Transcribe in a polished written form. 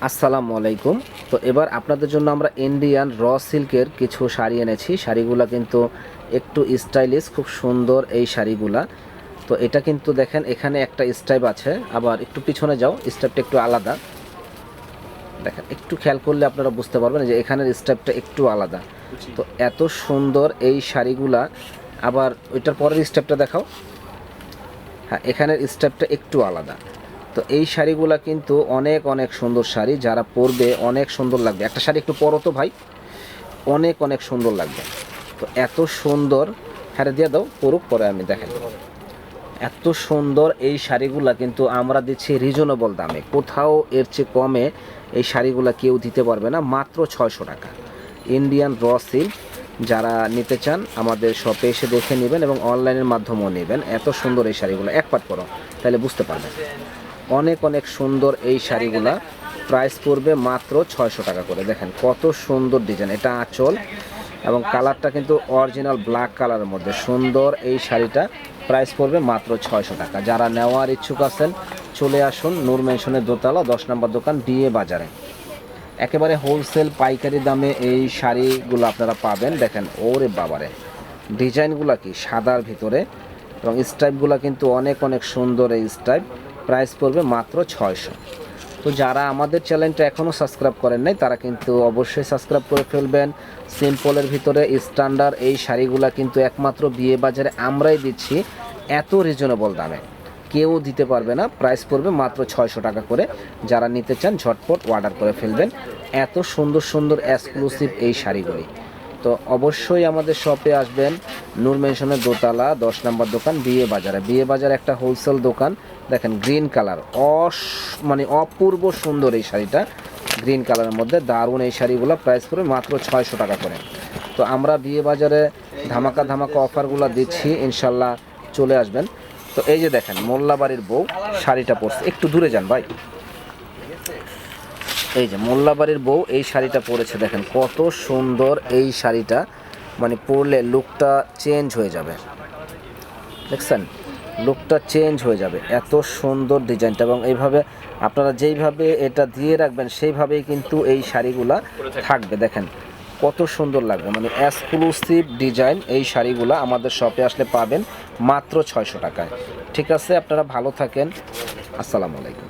আসসালামু আলাইকুম। তো এবার আপনাদের জন্য আমরা ইন্ডিয়ান র সিল্কের কিছু শাড়ি এনেছি। শাড়িগুলা কিন্তু একটু স্টাইলিশ, খুব সুন্দর এই শাড়িগুলা। তো এটা কিন্তু দেখেন এখানে একটা স্টাইপ আছে, আবার একটু পিছনে যাও, স্টাইপটা একটু আলাদা। দেখেন একটু খেয়াল করলে আপনারা বুঝতে পারবেন যে এখানের স্টাইপটা একটু আলাদা। তো এত সুন্দর এই শাড়িগুলা। আবার ওইটার পরের স্টেপটা দেখাও। হ্যাঁ, এখানের স্টেপটা একটু আলাদা। তো এই শাড়িগুলা কিন্তু অনেক অনেক সুন্দর শাড়ি, যারা পরবে অনেক সুন্দর লাগবে। একটা শাড়ি একটু পরো তো ভাই, অনেক অনেক সুন্দর লাগবে। তো এত সুন্দর, হ্যাঁ দিয়ে দাও, পরুক, পরে আমি দেখেন। এত সুন্দর এই শাড়িগুলা কিন্তু আমরা দিচ্ছি রিজনেবল দামে, কোথাও এর চেয়ে কমে এই শাড়িগুলা কেউ দিতে পারবে না, মাত্র 600 টাকা। ইন্ডিয়ান র সিল্ক যারা নিতে চান আমাদের শপে এসে দেখে নেবেন এবং অনলাইনের মাধ্যমেও নেবেন। এত সুন্দর এই শাড়িগুলো, এক পাট করো তাহলে বুঝতে পারবেন। অনেক অনেক সুন্দর এই শাড়িগুলা, প্রাইস পড়বে মাত্র 600 টাকা করে। দেখেন কত সুন্দর ডিজাইন, এটা আঁচল এবং কালারটা কিন্তু অরিজিনাল ব্ল্যাক কালারের মধ্যে সুন্দর এই শাড়িটা। প্রাইস পড়বে মাত্র 600 টাকা। যারা নেওয়ার ইচ্ছুক আছেন চলে আসুন নূর মেনশনের দোতলা 10 নম্বর দোকান, বিয়ে বাজারে। একেবারে হোলসেল পাইকারি দামে এই শাড়িগুলো আপনারা পাবেন। দেখেন ওরে বাবারে, ডিজাইনগুলো কি সাদার ভিতরে, এবং স্টাইপগুলো কিন্তু অনেক অনেক সুন্দর এই স্টাইপ। প্রাইস পড়বে মাত্র 600। তো যারা আমাদের চ্যানেলটা এখনও সাবস্ক্রাইব করেন নাই তারা কিন্তু অবশ্যই সাবস্ক্রাইব করে ফেলবেন। সিম্পলের ভিতরে স্ট্যান্ডার্ড এই শাড়িগুলো কিন্তু একমাত্র বিয়ে বাজারে আমরাই দিচ্ছি এত রিজনেবল দামে, কেউ দিতে পারবে না। প্রাইস পড়বে মাত্র 600 টাকা করে। যারা নিতে চান ঝটপট অর্ডার করে ফেলবেন। এত সুন্দর সুন্দর এক্সক্লুসিভ এই শাড়িগুলি। তো অবশ্যই আমাদের শপে আসবেন, নূর মেনশনের দোতলা 10 নম্বর দোকান, বিয়ে বাজারে। বিয়ে বাজার একটা হোলসেল দোকান। দেখেন গ্রিন কালার, মানে অপূর্ব সুন্দর এই শাড়িটা, গ্রিন কালারের মধ্যে দারুণ এই শাড়িগুলো। প্রাইস পড়বে মাত্র 600 টাকা করে। তো আমরা বিয়ে বাজারে ধামাকা ধামাকা অফারগুলো দিচ্ছি, ইনশাল্লাহ চলে আসবেন। তো এই যে দেখেন মোল্লাবাড়ির বউ শাড়িটা পরছে, একটু দূরে যান ভাই। এই যে মোল্লাবাড়ির বউ এই শাড়িটা পরেছে, দেখেন কত সুন্দর এই শাড়িটা, মানে পরলে লুকটা চেঞ্জ হয়ে যাবে। দেখছেন, লুকটা চেঞ্জ হয়ে যাবে, এত সুন্দর ডিজাইনটা। এবং এইভাবে আপনারা যেইভাবে এটা দিয়ে রাখবেন সেইভাবেই কিন্তু এই শাড়িগুলা থাকবে। দেখেন কত সুন্দর লাগবে, মানে এক্সক্লুসিভ ডিজাইন এই শাড়িগুলো আমাদের শপে আসলে পাবেন মাত্র 600 টাকায়। ঠিক আছে, আপনারা ভালো থাকেন, আসসালামু আলাইকুম।